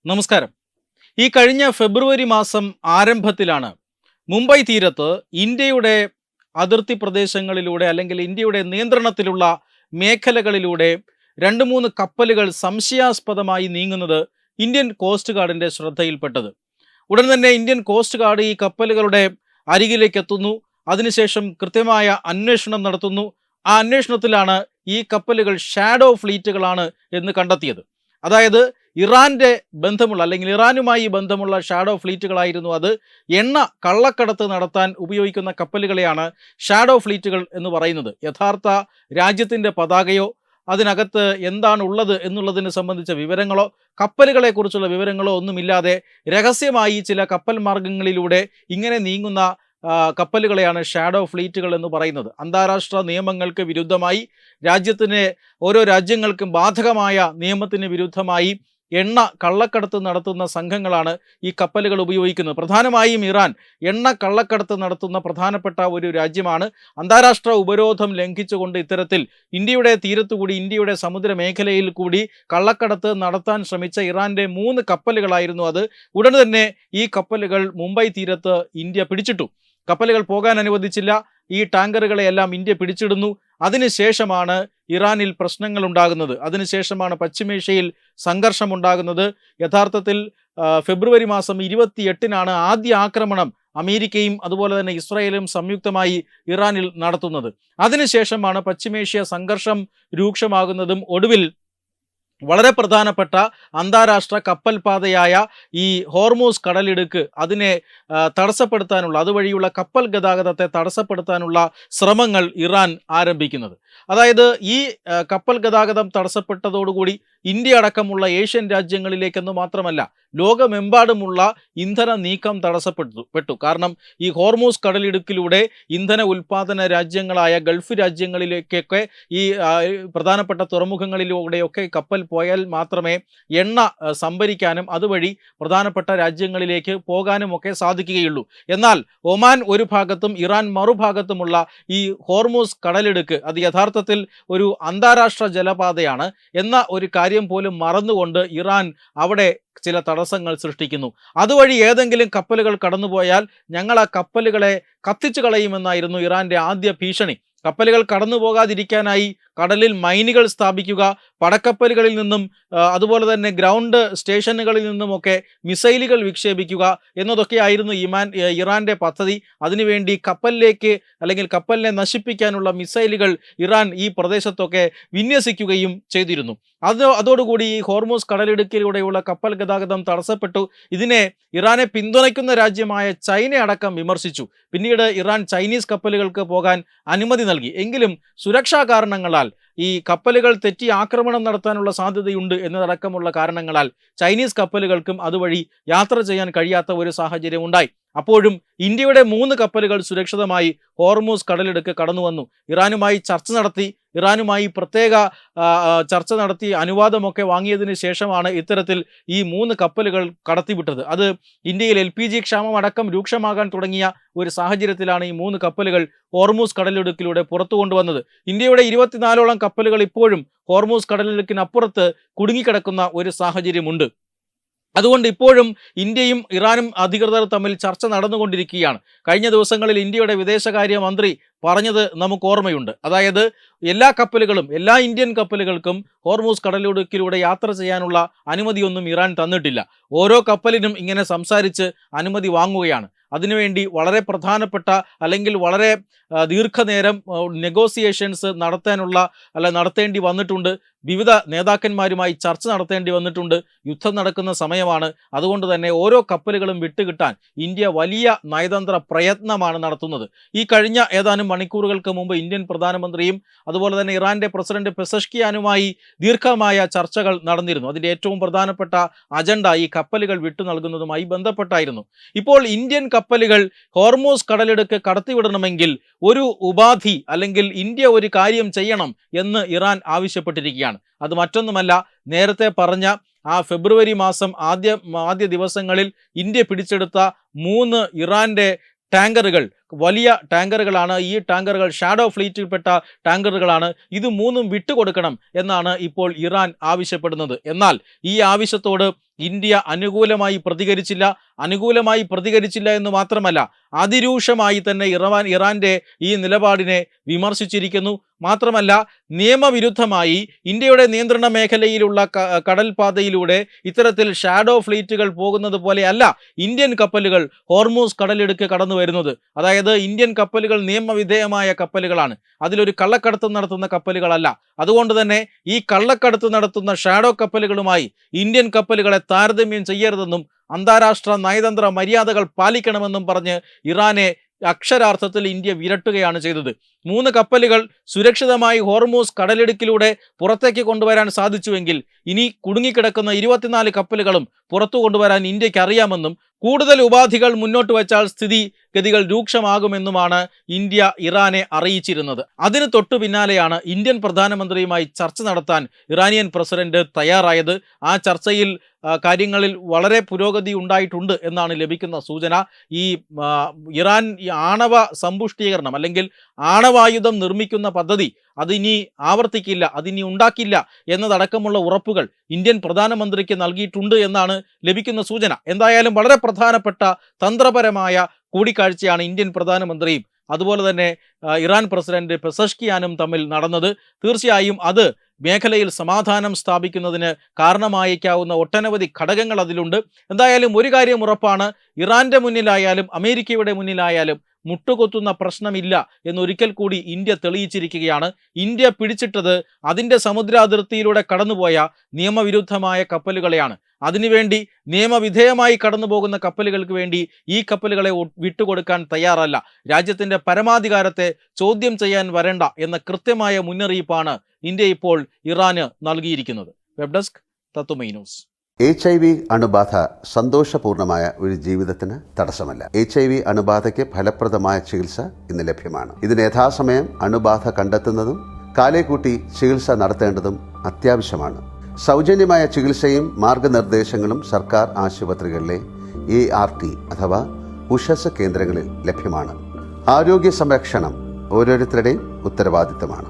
നമസ്കാരം. ഈ കഴിഞ്ഞ ഫെബ്രുവരി മാസം ആരംഭത്തിലാണ് മുംബൈ തീരത്ത് ഇന്ത്യയുടെ അതിർത്തി പ്രദേശങ്ങളിലൂടെ അല്ലെങ്കിൽ ഇന്ത്യയുടെ നിയന്ത്രണത്തിലുള്ള മേഖലകളിലൂടെ രണ്ട് മൂന്ന് കപ്പലുകൾ സംശയാസ്പദമായി നീങ്ങുന്നത് ഇന്ത്യൻ കോസ്റ്റ് ഗാർഡിൻ്റെ ശ്രദ്ധയിൽപ്പെട്ടത്. ഉടൻ തന്നെ ഇന്ത്യൻ കോസ്റ്റ് ഗാർഡ് ഈ കപ്പലുകളുടെ അരികിലേക്ക് എത്തുന്നു. അതിനുശേഷം കൃത്യമായ അന്വേഷണം നടത്തുന്നു. ആ അന്വേഷണത്തിലാണ് ഈ കപ്പലുകൾ ഷാഡോ ഫ്ലീറ്റുകളാണ് എന്ന് കണ്ടെത്തിയത്. അതായത് ഇറാന്റെ ബന്ധമുള്ള അല്ലെങ്കിൽ ഇറാനുമായി ബന്ധമുള്ള ഷാഡോ ഫ്ലീറ്റുകളായിരുന്നു അത്. എണ്ണ കള്ളക്കടത്ത് നടത്താൻ ഉപയോഗിക്കുന്ന കപ്പലുകളെയാണ് ഷാഡോ ഫ്ലീറ്റുകൾ എന്ന് പറയുന്നത്. യഥാർത്ഥ രാജ്യത്തിൻ്റെ പതാകയോ അതിനകത്ത് എന്താണ് ഉള്ളത് എന്നുള്ളതിനെ സംബന്ധിച്ച വിവരങ്ങളോ കപ്പലുകളെക്കുറിച്ചുള്ള വിവരങ്ങളോ ഒന്നുമില്ലാതെ രഹസ്യമായി ചില കപ്പൽ മാർഗങ്ങളിലൂടെ ഇങ്ങനെ നീങ്ങുന്ന കപ്പലുകളെയാണ് ഷാഡോ ഫ്ലീറ്റുകൾ എന്ന് പറയുന്നത്. അന്താരാഷ്ട്ര നിയമങ്ങൾക്ക് വിരുദ്ധമായി രാജ്യത്തിന് ഓരോ രാജ്യങ്ങൾക്കും ബാധകമായ നിയമത്തിന് വിരുദ്ധമായി എണ്ണ കള്ളക്കടത്ത് നടത്തുന്ന സംഘങ്ങളാണ് ഈ കപ്പലുകൾ ഉപയോഗിക്കുന്നത്. പ്രധാനമായും ഇറാൻ എണ്ണ കള്ളക്കടത്ത് നടത്തുന്ന പ്രധാനപ്പെട്ട ഒരു രാജ്യമാണ്. അന്താരാഷ്ട്ര ഉപരോധം ലംഘിച്ചുകൊണ്ട് ഇത്തരത്തിൽ ഇന്ത്യയുടെ തീരത്തുകൂടി ഇന്ത്യയുടെ സമുദ്ര മേഖലയിൽ കൂടി കള്ളക്കടത്ത് നടത്താൻ ശ്രമിച്ച ഇറാന്റെ 3 കപ്പലുകളായിരുന്നു അത്. ഉടൻ തന്നെ ഈ കപ്പലുകൾ മുംബൈ തീരത്ത് ഇന്ത്യ പിടിച്ചിട്ടു. കപ്പലുകൾ പോകാൻ അനുവദിച്ചില്ല. ഈ ടാങ്കറുകളെയെല്ലാം ഇന്ത്യ പിടിച്ചിടുന്നു. അതിനുശേഷമാണ് ഇറാനിൽ പ്രശ്നങ്ങൾ ഉണ്ടാകുന്നത്. അതിനുശേഷമാണ് പശ്ചിമേഷ്യയിൽ സംഘർഷമുണ്ടാകുന്നത്. യഥാർത്ഥത്തിൽ ഫെബ്രുവരി മാസം 28-നാണ് ആദ്യ ആക്രമണം അമേരിക്കയും അതുപോലെ തന്നെ ഇസ്രായേലും സംയുക്തമായി ഇറാനിൽ നടത്തുന്നത്. അതിനുശേഷമാണ് പശ്ചിമേഷ്യ സംഘർഷം രൂക്ഷമാകുന്നതും ഒടുവിൽ വളരെ പ്രധാനപ്പെട്ട അന്താരാഷ്ട്ര കപ്പൽ പാതയായ ഈ ഹോർമൂസ് കടലിടുക്ക് അതിനെ തടസ്സപ്പെടുത്താനുള്ള അതുവഴിയുള്ള കപ്പൽ ഗതാഗതത്തെ തടസ്സപ്പെടുത്താനുള്ള ശ്രമങ്ങൾ ഇറാൻ ആരംഭിക്കുന്നത്. അതായത് ഈ കപ്പൽ ഗതാഗതം തടസ്സപ്പെട്ടതോടുകൂടി ഇന്ത്യ അടക്കമുള്ള ഏഷ്യൻ രാജ്യങ്ങളിലേക്കെന്ന് മാത്രമല്ല ലോകമെമ്പാടുമുള്ള ഇന്ധന നീക്കം തടസ്സപ്പെട്ടു. കാരണം ഈ ഹോർമൂസ് കടലിടുക്കിലൂടെ ഇന്ധന ഉൽപാദന രാജ്യങ്ങളായ ഗൾഫ് രാജ്യങ്ങളിലേക്കൊക്കെ ഈ പ്രധാനപ്പെട്ട തുറമുഖങ്ങളിലൂടെയൊക്കെ കപ്പൽ പോയാൽ മാത്രമേ എണ്ണ സംഭരിക്കാനും അതുവഴി പ്രധാനപ്പെട്ട രാജ്യങ്ങളിലേക്ക് പോകാനും ഒക്കെ സാധിക്കുകയുള്ളൂ. എന്നാൽ ഒമാൻ ഒരു ഭാഗത്തും ഇറാൻ മറുഭാഗത്തുമുള്ള ഈ ഹോർമൂസ് കടലിടുക്ക് അത് യഥാർത്ഥത്തിൽ ഒരു അന്താരാഷ്ട്ര ജലപാതയാണ് എന്ന ഒരു കാര്യം പോലും മറന്നുകൊണ്ട് ഇറാൻ അവിടെ ചില തടസ്സങ്ങൾ സൃഷ്ടിക്കുന്നു. അതുവഴി ഏതെങ്കിലും കപ്പലുകൾ കടന്നുപോയാൽ ഞങ്ങൾ ആ കപ്പലുകളെ കത്തിച്ചു കളയുമെന്നായിരുന്നു ഇറാന്റെ ആദ്യ ഭീഷണി. കപ്പലുകൾ കടന്നു പോകാതിരിക്കാനായി കടലിൽ മൈനുകൾ സ്ഥാപിക്കുക, പടക്കപ്പലുകളിൽ നിന്നും അതുപോലെ തന്നെ ഗ്രൗണ്ട് സ്റ്റേഷനുകളിൽ നിന്നുമൊക്കെ മിസൈലുകൾ വിക്ഷേപിക്കുക എന്നതൊക്കെയായിരുന്നു ഇറാന്റെ പദ്ധതി. അതിനുവേണ്ടി കപ്പലിലേക്ക് അല്ലെങ്കിൽ കപ്പലിനെ നശിപ്പിക്കാനുള്ള മിസൈലുകൾ ഇറാൻ ഈ പ്രദേശത്തൊക്കെ വിന്യസിക്കുകയും ചെയ്തിരുന്നു. അതോടുകൂടി ഈ ഹോർമൂസ് കടലിടുക്കിലൂടെയുള്ള കപ്പൽ ഗതാഗതം തടസ്സപ്പെട്ടു. ഇതിനെ ഇറാനെ പിന്തുണയ്ക്കുന്ന രാജ്യമായ ചൈന അടക്കം വിമർശിച്ചു. പിന്നീട് ഇറാൻ ചൈനീസ് കപ്പലുകൾക്ക് പോകാൻ അനുമതി നൽകി. എങ്കിലും സുരക്ഷാ കാരണങ്ങളാൽ ഈ കപ്പലുകൾ തെറ്റി ആക്രമണം നടത്താനുള്ള സാധ്യതയുണ്ട് എന്നതടക്കമുള്ള കാരണങ്ങളാൽ ചൈനീസ് കപ്പലുകൾക്കും അതുവഴി യാത്ര ചെയ്യാൻ കഴിയാത്ത ഒരു സാഹചര്യം ഉണ്ടായി. അപ്പോഴും ഇന്ത്യയുടെ 3 കപ്പലുകൾ സുരക്ഷിതമായി ഹോർമൂസ് കടലിടുക്ക് കടന്നു വന്നു. ഇറാനുമായി ചർച്ച നടത്തി. ഇറാനുമായി പ്രത്യേക ചർച്ച നടത്തി അനുവാദമൊക്കെ വാങ്ങിയതിന് ശേഷമാണ് ഇത്തരത്തിൽ ഈ 3 കപ്പലുകൾ കടത്തിവിട്ടത്. അത് ഇന്ത്യയിൽ LPG ക്ഷാമം അടക്കം രൂക്ഷമാകാൻ തുടങ്ങിയ ഒരു സാഹചര്യത്തിലാണ് ഈ 3 കപ്പലുകൾ ഹോർമൂസ് കടലിടുക്കിലൂടെ പുറത്തു കൊണ്ടുവന്നത്. ഇന്ത്യയുടെ 24ഓളം കപ്പലുകൾ ഇപ്പോഴും ഹോർമൂസ് കടലിടുക്കിനപ്പുറത്ത് കുടുങ്ങിക്കിടക്കുന്ന ഒരു സാഹചര്യമുണ്ട്. അതുകൊണ്ട് ഇപ്പോഴും ഇന്ത്യയും ഇറാനും അധികൃതർ തമ്മിൽ ചർച്ച നടന്നുകൊണ്ടിരിക്കുകയാണ്. കഴിഞ്ഞ ദിവസങ്ങളിൽ ഇന്ത്യയുടെ വിദേശകാര്യ മന്ത്രി പറഞ്ഞത് നമുക്ക് ഓർമ്മയുണ്ട്. അതായത് എല്ലാ ഇന്ത്യൻ കപ്പലുകൾക്കും ഹോർമൂസ് കടലിടുക്കിലൂടെ യാത്ര ചെയ്യാനുള്ള അനുമതിയൊന്നും ഇറാൻ തന്നിട്ടില്ല. ഓരോ കപ്പലിനും ഇങ്ങനെ സംസാരിച്ച് അനുമതി വാങ്ങുകയാണ്. അതിനുവേണ്ടി വളരെ പ്രധാനപ്പെട്ട അല്ലെങ്കിൽ വളരെ ദീർഘനേരം നെഗോസിയേഷൻസ് നടത്തേണ്ടി വന്നിട്ടുണ്ട്. വിവിധ നേതാക്കന്മാരുമായി ചർച്ച നടത്തേണ്ടി വന്നിട്ടുണ്ട്. യുദ്ധം നടക്കുന്ന സമയമാണ്. അതുകൊണ്ട് തന്നെ ഓരോ കപ്പലുകളും വിട്ടുകിട്ടാൻ ഇന്ത്യ വലിയ നയതന്ത്ര പ്രയത്നമാണ് നടത്തുന്നത്. ഈ കഴിഞ്ഞ ഏതാനും മണിക്കൂറുകൾക്ക് മുമ്പ് ഇന്ത്യൻ പ്രധാനമന്ത്രിയും അതുപോലെ തന്നെ ഇറാന്റെ പ്രസിഡന്റ് പെസഷ്കിയാനുമായി ദീർഘമായ ചർച്ചകൾ നടന്നിരുന്നു. അതിൻ്റെ ഏറ്റവും പ്രധാനപ്പെട്ട അജണ്ട ഈ കപ്പലുകൾ വിട്ടു നൽകുന്നതുമായി ബന്ധപ്പെട്ടായിരുന്നു. ഇപ്പോൾ ഇന്ത്യൻ കപ്പലുകൾ ഹോർമൂസ് കടലിടുക്ക് കടത്തിവിടണമെങ്കിൽ ഒരു ഉപാധി അല്ലെങ്കിൽ ഇന്ത്യ ഒരു കാര്യം ചെയ്യണം എന്ന് ഇറാൻ ആവശ്യപ്പെട്ടിരിക്കുകയാണ്. അത് മറ്റൊന്നുമല്ല, നേരത്തെ പറഞ്ഞ ആ ഫെബ്രുവരി മാസം ആദ്യ ദിവസങ്ങളിൽ ഇന്ത്യ പിടിച്ചെടുത്ത 3 ഇറാന്റെ ടാങ്കറുകൾ വലിയ ടാങ്കറുകളാണ്. ഈ ടാങ്കറുകൾ ഷാഡോ ഫ്ലീറ്റിൽപ്പെട്ട ടാങ്കറുകളാണ്. ഇത് മൂന്നും വിട്ടുകൊടുക്കണം എന്നാണ് ഇപ്പോൾ ഇറാൻ ആവശ്യപ്പെടുന്നത്. എന്നാൽ ഈ ആവശ്യത്തോട് ഇന്ത്യ അനുകൂലമായി പ്രതികരിച്ചില്ല എന്ന് മാത്രമല്ല, അതിരൂക്ഷമായി തന്നെ ഇറാന്റെ ഈ നിലപാടിനെ വിമർശിച്ചിരിക്കുന്നു. മാത്രമല്ല, നിയമവിരുദ്ധമായി ഇന്ത്യയുടെ നിയന്ത്രണ മേഖലയിലുള്ള കടൽപാതയിലൂടെ ഇത്തരത്തിൽ ഷാഡോ ഫ്ലീറ്റുകൾ പോകുന്നത് പോലെയല്ല ഇന്ത്യൻ കപ്പലുകൾ ഹോർമൂസ് കടലിടുക്ക് കടന്നു വരുന്നത്. അതായത് ഇന്ത്യൻ കപ്പലുകൾ നിയമവിധേയമായ കപ്പലുകളാണ്, അതിലൊരു കള്ളക്കടത്ത് നടത്തുന്ന കപ്പലുകളല്ല. അതുകൊണ്ട് തന്നെ ഈ കള്ളക്കടത്ത് നടത്തുന്ന ഷാഡോ കപ്പലുകളുമായി ഇന്ത്യൻ കപ്പലുകളെ താരതമ്യം ചെയ്യരുതെന്നും അന്താരാഷ്ട്ര നയതന്ത്ര മര്യാദകൾ പാലിക്കണമെന്നും പറഞ്ഞ് ഇറാനെ അക്ഷരാർത്ഥത്തിൽ ഇന്ത്യ വിരട്ടുകയാണ് ചെയ്തത്. 3 കപ്പലുകൾ സുരക്ഷിതമായി ഹോർമൂസ് കടലിടുക്കിലൂടെ പുറത്തേക്ക് കൊണ്ടുവരാൻ സാധിച്ചുവെങ്കിൽ ഇനി കുടുങ്ങിക്കിടക്കുന്ന 24 കപ്പലുകളും പുറത്തു കൊണ്ടുവരാൻ ഇന്ത്യക്ക് അറിയാമെന്നും കൂടുതൽ ഉപാധികൾ മുന്നോട്ട് വച്ചാൽ സ്ഥിതിഗതികൾ രൂക്ഷമാകുമെന്നുമാണ് ഇന്ത്യ ഇറാനെ അറിയിച്ചിരുന്നത്. അതിന് തൊട്ടു പിന്നാലെയാണ് ഇന്ത്യൻ പ്രധാനമന്ത്രിയുമായി ചർച്ച നടത്താൻ ഇറാനിയൻ പ്രസിഡന്റ് തയ്യാറായത്. ആ ചർച്ചയിൽ കാര്യങ്ങളിൽ വളരെ പുരോഗതി ഉണ്ടായിട്ടുണ്ട് എന്നാണ് ലഭിക്കുന്ന സൂചന. ഈ ഇറാൻ ആണവ സമ്പുഷ്ടീകരണം അല്ലെങ്കിൽ ആണവായുധം നിർമ്മിക്കുന്ന പദ്ധതി അതിനി ആവർത്തിക്കില്ല, അതിനി ഉണ്ടാക്കില്ല എന്നതടക്കമുള്ള ഉറപ്പുകൾ ഇന്ത്യൻ പ്രധാനമന്ത്രിക്ക് നൽകിയിട്ടുണ്ട് എന്നാണ് ലഭിക്കുന്ന സൂചന. എന്തായാലും വളരെ പ്രധാനപ്പെട്ട തന്ത്രപരമായ കൂടിക്കാഴ്ചയാണ് ഇന്ത്യൻ പ്രധാനമന്ത്രിയും അതുപോലെ തന്നെ ഇറാൻ പ്രസിഡന്റ് പെസഷ്കിയാനും തമ്മിൽ നടന്നത്. തീർച്ചയായും അത് മേഖലയിൽ സമാധാനം സ്ഥാപിക്കുന്നതിന് കാരണമായേക്കാവുന്ന ഒട്ടനവധി ഘടകങ്ങൾ അതിലുണ്ട്. എന്തായാലും ഒരു കാര്യം ഉറപ്പാണ്, ഇറാന്റെ മുന്നിലായാലും അമേരിക്കയുടെ മുന്നിലായാലും മുട്ടുകൊത്തുന്ന പ്രശ്നമില്ല എന്നൊരിക്കൽ കൂടി ഇന്ത്യ തെളിയിച്ചിരിക്കുകയാണ്. ഇന്ത്യ പിടിച്ചിട്ടത് അതിൻ്റെ സമുദ്രാതിർത്തിയിലൂടെ കടന്നുപോയ നിയമവിരുദ്ധമായ കപ്പലുകളെയാണ്. അതിനുവേണ്ടി നിയമവിധേയമായി കടന്നു പോകുന്ന കപ്പലുകൾക്ക് വേണ്ടി ഈ കപ്പലുകളെ വിട്ടുകൊടുക്കാൻ തയ്യാറല്ല. രാജ്യത്തിൻ്റെ പരമാധികാരത്തെ ചോദ്യം ചെയ്യാൻ വരണ്ട എന്ന കൃത്യമായ മുന്നറിയിപ്പാണ് ഇന്ത്യ ഇപ്പോൾ ഇറാന് നൽകിയിരിക്കുന്നത്. വെബ് ഡെസ്ക് തത്തുമൈ ന്യൂസ്. HIV അണുബാധ സന്തോഷപൂർണമായ ഒരു ജീവിതത്തിന് തടസ്സമല്ല. HIV അണുബാധയ്ക്ക് ഫലപ്രദമായ ചികിത്സ ഇന്ന് ലഭ്യമാണ്. ഇതിന് യഥാസമയം അണുബാധ കണ്ടെത്തുന്നതും കാലേക്കൂട്ടി ചികിത്സ നടത്തേണ്ടതും അത്യാവശ്യമാണ്. സൗജന്യമായ ചികിത്സയും മാർഗനിർദ്ദേശങ്ങളും സർക്കാർ ആശുപത്രികളിലെ ART അഥവാ ഉഷസ് കേന്ദ്രങ്ങളിൽ ലഭ്യമാണ്. ആരോഗ്യ സംരക്ഷണം ഓരോരുത്തരുടെയും ഉത്തരവാദിത്തമാണ്.